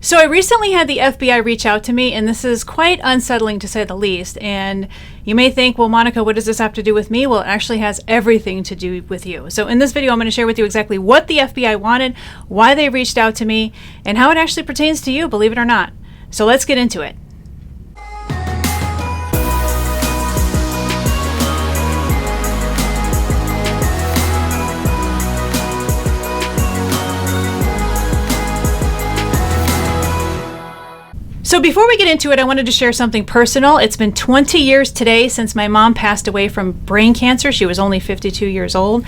So I recently had the FBI reach out to me, and this is quite unsettling to say the least. And you may think, well, Monica, what does this have to do with me? Well, it actually has everything to do with you. So in this video, I'm going to share with you exactly what the FBI wanted, why they reached out to me, and how it actually pertains to you, believe it or not. So let's get into it. So before we get into it, I wanted to share something personal. It's been 20 years today since my mom passed away from brain cancer. She was only 52 years old.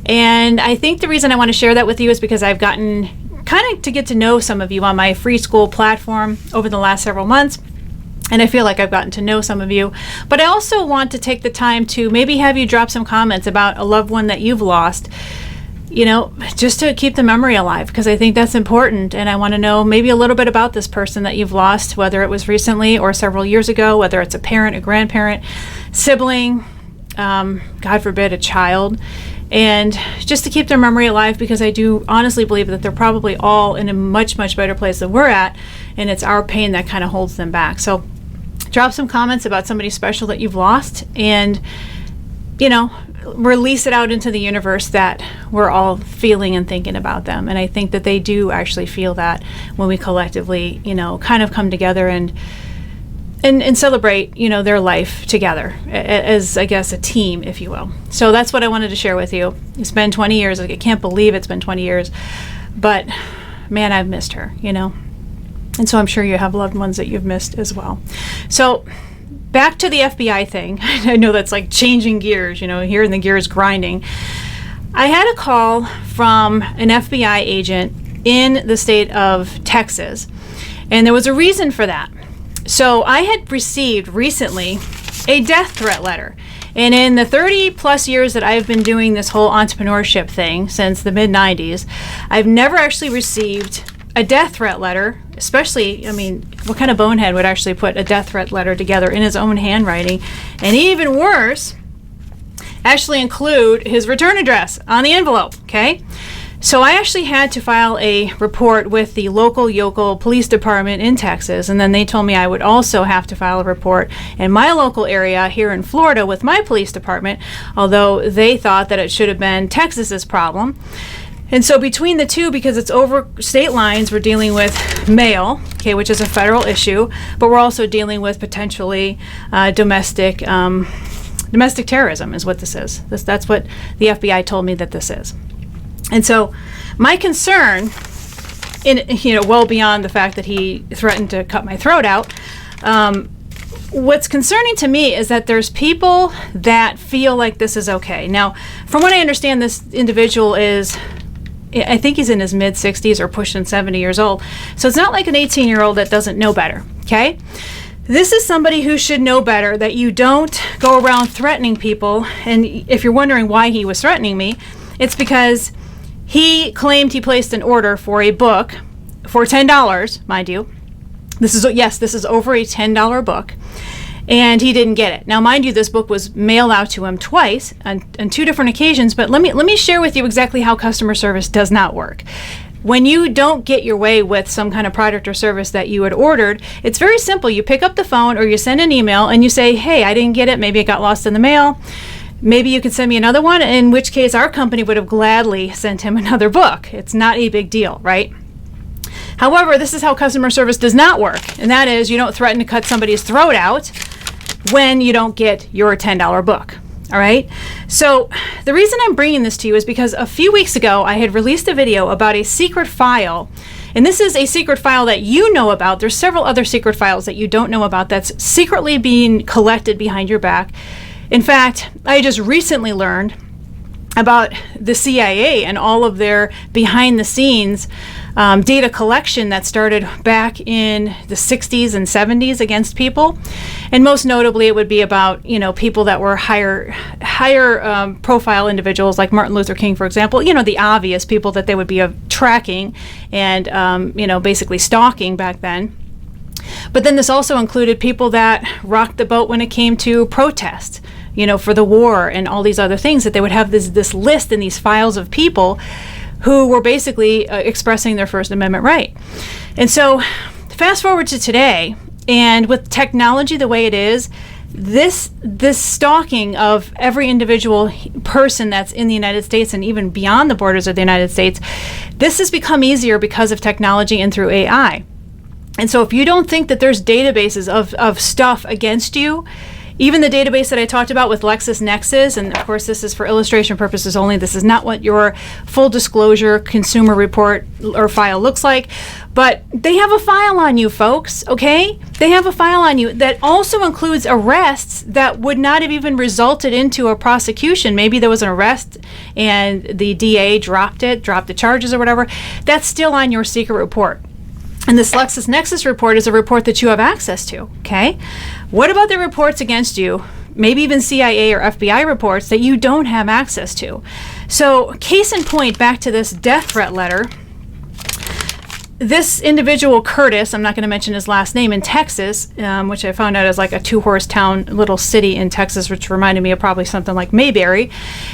And I think the reason I want to share that with you is because I've gotten kind of to get to know some of you on my free school platform over the last several months. And I feel like I've gotten to know some of you. But I also want to take the time to maybe have you drop some comments about a loved one that you've lost, you know, just to keep the memory alive, because I think that's important. And I want to know maybe a little bit about this person that you've lost, whether it was recently or several years ago, whether it's a parent, a grandparent, sibling, God forbid, a child, and just to keep their memory alive, because I do honestly believe that they're probably all in a much, much better place than we're at, and it's our pain that kind of holds them back. So drop some comments about somebody special that you've lost, and, you know, release it out into the universe that we're all feeling and thinking about them. And I think that they do actually feel that when we collectively, you know, kind of come together and celebrate, you know, their life together as, I guess, a team, if you will. So that's what I wanted to share with you. It's been 20 years. I can't believe it's been 20 years, but man, I've missed her, you know. And so I'm sure you have loved ones that you've missed as well. So back to the FBI thing. I know that's like changing gears, you know, hearing the gears grinding. I had a call from an FBI agent in the state of Texas, and there was a reason for that. So I had received recently a death threat letter. And in the 30 plus years that I've been doing this whole entrepreneurship thing since the mid 90s, I've never actually received a death threat letter, especially, I mean, what kind of bonehead would actually put a death threat letter together in his own handwriting? And even worse, actually include his return address on the envelope, okay? So I actually had to file a report with the local Yokel Police Department in Texas, and then they told me I would also have to file a report in my local area here in Florida with my police department, although they thought that it should have been Texas's problem. And so between the two, because it's over state lines, we're dealing with mail, okay, which is a federal issue, but we're also dealing with potentially domestic terrorism is what this is. That's what the FBI told me that this is. And so my concern, well beyond the fact that he threatened to cut my throat out, what's concerning to me is that there's people that feel like this is okay. Now, from what I understand, this individual I think he's in his mid-60s or pushing 70 years old. So it's not like an 18-year-old that doesn't know better, okay? This is somebody who should know better, that you don't go around threatening people. And if you're wondering why he was threatening me, it's because he claimed he placed an order for a book for $10, mind you. This is over a $10 book. And he didn't get it. Now, mind you, this book was mailed out to him twice on two different occasions, but let me share with you exactly how customer service does not work. When you don't get your way with some kind of product or service that you had ordered, it's very simple. You pick up the phone or you send an email and you say, hey, I didn't get it. Maybe it got lost in the mail. Maybe you could send me another one, in which case our company would have gladly sent him another book. It's not a big deal, right? However, this is how customer service does not work, and that is you don't threaten to cut somebody's throat out when you don't get your $10 book, all right? So the reason I'm bringing this to you is because a few weeks ago, I had released a video about a secret file, and this is a secret file that you know about. There's several other secret files that you don't know about that's secretly being collected behind your back. In fact, I just recently learned about the CIA and all of their behind-the-scenes data collection that started back in the 60s and 70s against people. And most notably, it would be about, you know, people that were higher profile individuals like Martin Luther King, for example, you know, the obvious people that they would be tracking and, basically stalking back then. But then this also included people that rocked the boat when it came to protest, you know, for the war and all these other things, that they would have this list and these files of people who were basically expressing their First Amendment right. And so fast forward to today, and with technology the way it is, this stalking of every individual person that's in the United States and even beyond the borders of the United States, this has become easier because of technology and through AI. And so if you don't think that there's databases of stuff against you, even the database that I talked about with LexisNexis, and of course this is for illustration purposes only, this is not what your full disclosure consumer report or file looks like, but they have a file on you, folks, okay? They have a file on you that also includes arrests that would not have even resulted into a prosecution. Maybe there was an arrest and the DA dropped the charges or whatever. That's still on your secret report. And this LexisNexis report is a report that you have access to, okay? What about the reports against you, maybe even CIA or FBI reports that you don't have access to? So case in point, back to this death threat letter, this individual, Curtis, I'm not going to mention his last name, in Texas, which I found out is like a two-horse town, little city in Texas, which reminded me of probably something like Mayberry.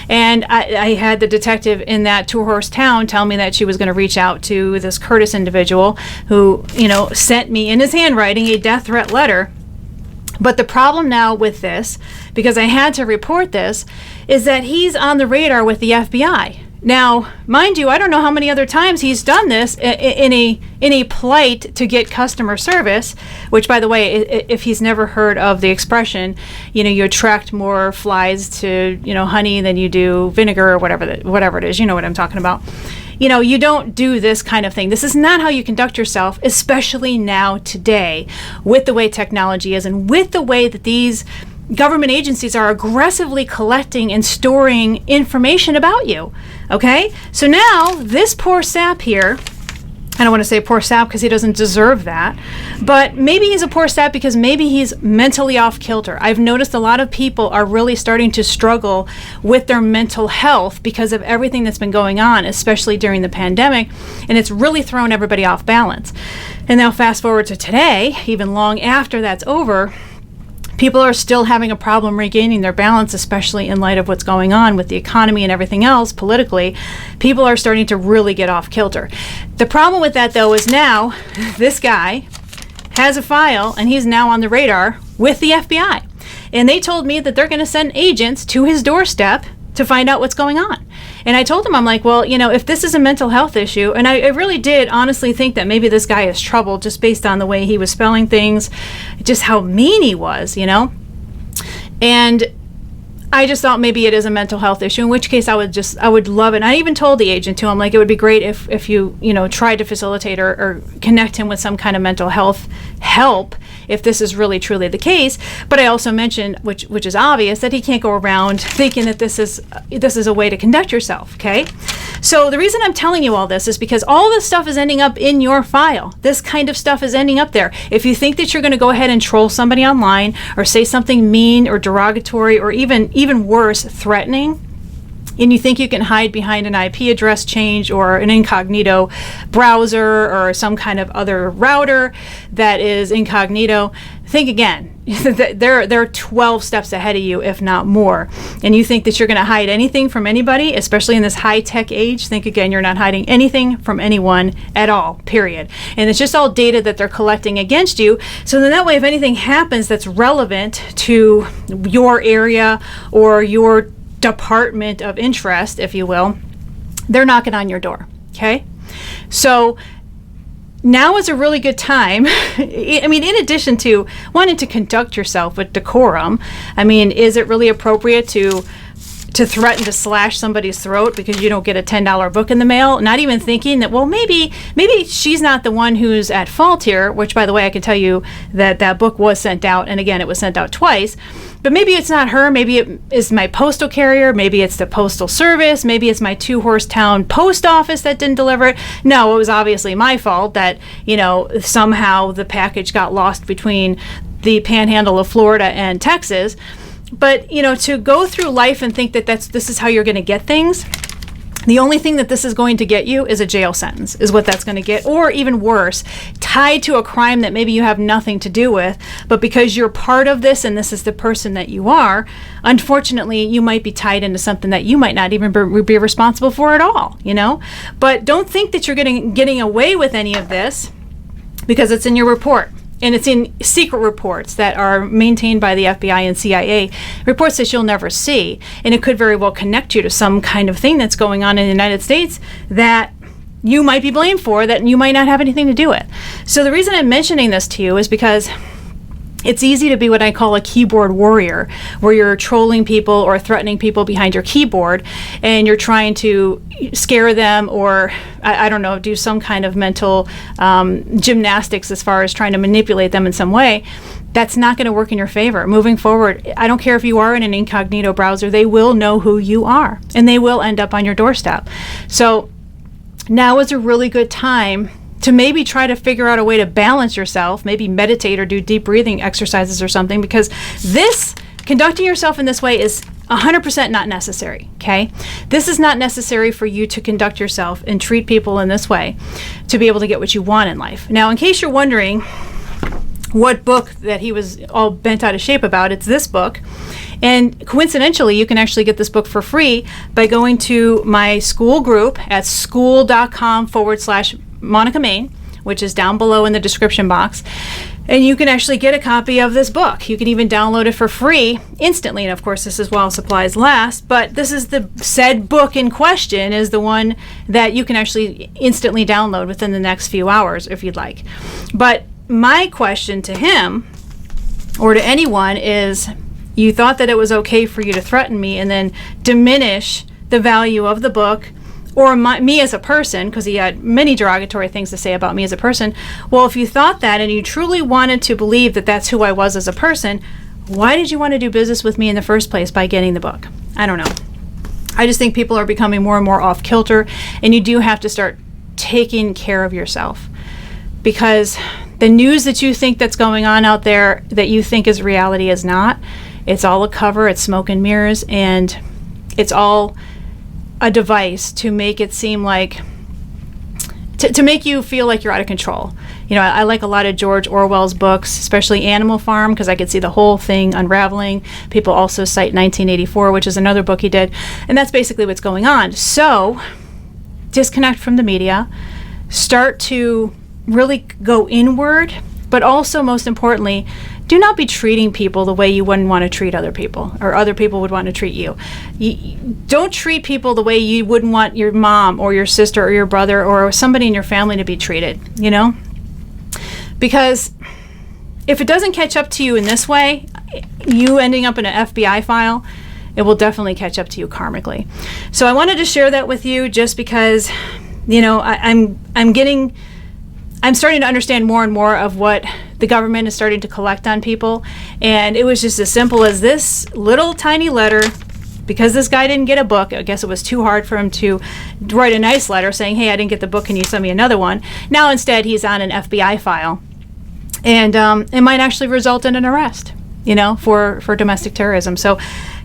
And I had the detective in that two-horse town tell me that she was going to reach out to this Curtis individual who, sent me in his handwriting a death threat letter. But the problem now with this, because I had to report this, is that he's on the radar with the FBI. Now, mind you, I don't know how many other times he's done this in a plight to get customer service, which, by the way, if he's never heard of the expression, you attract more flies to, honey than you do vinegar or whatever it is, you know what I'm talking about. You don't do this kind of thing. This is not how you conduct yourself, especially now today with the way technology is and with the way that these government agencies are aggressively collecting and storing information about you. Okay? So now this poor sap here, I don't want to say poor sap because he doesn't deserve that, but maybe he's a poor sap because maybe he's mentally off kilter. I've noticed a lot of people are really starting to struggle with their mental health because of everything that's been going on, especially during the pandemic, and it's really thrown everybody off balance. And now fast forward to today, even long after that's over, people are still having a problem regaining their balance, especially in light of what's going on with the economy and everything else politically. People are starting to really get off kilter. The problem with that, though, is now this guy has a file and he's now on the radar with the FBI. And they told me that they're going to send agents to his doorstep to find out what's going on. And I told him, I'm like, well, if this is a mental health issue, and I really did honestly think that maybe this guy is trouble just based on the way he was spelling things, just how mean he was, And I just thought maybe it is a mental health issue, in which case I would love it. And I even told the agent too, I'm like, it would be great if you, tried to facilitate or connect him with some kind of mental health help if this is really truly the case. But I also mentioned, which is obvious, that he can't go around thinking that this is a way to conduct yourself, okay? So the reason I'm telling you all this is because all this stuff is ending up in your file. This kind of stuff is ending up there. If you think that you're going to go ahead and troll somebody online or say something mean or derogatory or even worse, threatening, and you think you can hide behind an IP address change or an incognito browser or some kind of other router that is incognito, think again. They're 12 steps ahead of you, if not more. And you think that you're going to hide anything from anybody, especially in this high-tech age. Think again, you're not hiding anything from anyone at all, period. And it's just all data that they're collecting against you. So then that way, if anything happens that's relevant to your area or your department of interest, if you will, they're knocking on your door, okay? So now is a really good time. I mean, in addition to wanting to conduct yourself with decorum, I mean, is it really appropriate to threaten to slash somebody's throat because you don't get a $10 book in the mail? Not even thinking that, well, maybe she's not the one who's at fault here, which, by the way, I can tell you that book was sent out, and again, it was sent out twice. But maybe it's not her. Maybe it is my postal carrier. Maybe it's the postal service. Maybe it's my two-horse town post office that didn't deliver it. No, it was obviously my fault that, somehow the package got lost between the panhandle of Florida and Texas. But, to go through life and think that this is how you're going to get things, The only thing that this is going to get you is a jail sentence, is what that's going to get, or even worse, tied to a crime that maybe you have nothing to do with, but because you're part of this and this is the person that you are, unfortunately, you might be tied into something that you might not even be responsible for at all, But don't think that you're getting away with any of this, because it's in your report. And it's in secret reports that are maintained by the FBI and CIA, reports that you'll never see. And it could very well connect you to some kind of thing that's going on in the United States that you might be blamed for, that you might not have anything to do with. So the reason I'm mentioning this to you is because it's easy to be what I call a keyboard warrior, where you're trolling people or threatening people behind your keyboard, and you're trying to scare them or, I don't know, do some kind of mental gymnastics as far as trying to manipulate them in some way. That's not going to work in your favor. Moving forward, I don't care if you are in an incognito browser, they will know who you are, and they will end up on your doorstep. So now is a really good time to maybe try to figure out a way to balance yourself, maybe meditate or do deep breathing exercises or something, because conducting yourself in this way is 100% not necessary, okay? This is not necessary for you to conduct yourself and treat people in this way to be able to get what you want in life. Now, in case you're wondering what book that he was all bent out of shape about, it's this book. And coincidentally, you can actually get this book for free by going to my school group at school.com/Monica Main, which is down below in the description box. And you can actually get a copy of this book. You can even download it for free instantly. And of course, this is while supplies last. But this is the said book in question is the one that you can actually instantly download within the next few hours if you'd like. But my question to him or to anyone is, you thought that it was okay for you to threaten me and then diminish the value of the book or me as a person, because he had many derogatory things to say about me as a person. Well, if you thought that and you truly wanted to believe that that's who I was as a person, why did you want to do business with me in the first place by getting the book? I don't know. I just think people are becoming more and more off kilter, and you do have to start taking care of yourself, because the news that you think that's going on out there that you think is reality is not. It's all a cover, it's smoke and mirrors, and it's all a device to make it seem like, to make you feel like you're out of control. I like a lot of George Orwell's books, especially Animal Farm, because I could see the whole thing unraveling. People also cite 1984, which is another book he did, and that's basically what's going on. So disconnect from the media, start to really go inward, but also, most importantly, do not be treating people the way you wouldn't want to treat other people, or other people would want to treat you. Don't treat people the way you wouldn't want your mom or your sister or your brother or somebody in your family to be treated, Because if it doesn't catch up to you in this way, you ending up in an FBI file, it will definitely catch up to you karmically. So I wanted to share that with you just because, I'm starting to understand more and more of what the government is starting to collect on people. And it was just as simple as this little tiny letter, because this guy didn't get a book. I guess it was too hard for him to write a nice letter saying, hey, I didn't get the book, can you send me another one? Now instead he's on an FBI file. And it might actually result in an arrest, for domestic terrorism. So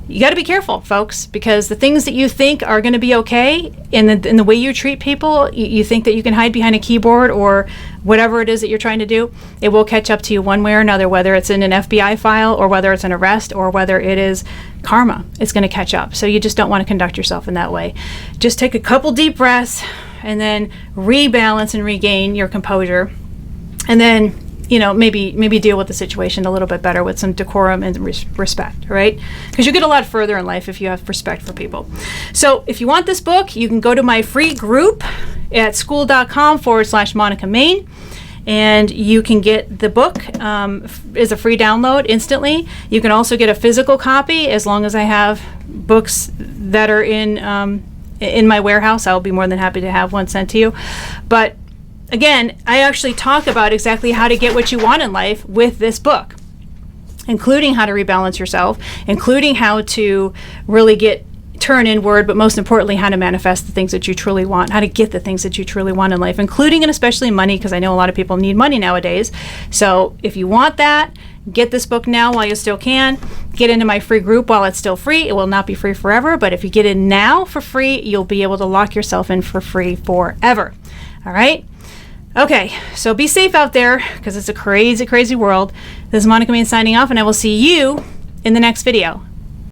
you got to be careful, folks, because the things that you think are going to be okay in the way you treat people, you think that you can hide behind a keyboard or whatever it is that you're trying to do, it will catch up to you one way or another, whether it's in an FBI file or whether it's an arrest or whether it is karma. It's going to catch up. So you just don't want to conduct yourself in that way. Just take a couple deep breaths and then rebalance and regain your composure. And then maybe deal with the situation a little bit better with some decorum and respect, right? Because you get a lot further in life if you have respect for people. So if you want this book, you can go to my free group at school.com/Monica Main, and you can get the book as a free download instantly. You can also get a physical copy as long as I have books that are in my warehouse. I'll be more than happy to have one sent to you. But again, I actually talk about exactly how to get what you want in life with this book, including how to rebalance yourself, including how to really turn inward, but most importantly, how to manifest the things that you truly want, how to get the things that you truly want in life, including and especially money, because I know a lot of people need money nowadays. So if you want that, get this book now while you still can. Get into my free group while it's still free. It will not be free forever, but if you get in now for free, you'll be able to lock yourself in for free forever. All right? Okay, so be safe out there because it's a crazy, crazy world. This is Monica Main signing off, and I will see you in the next video.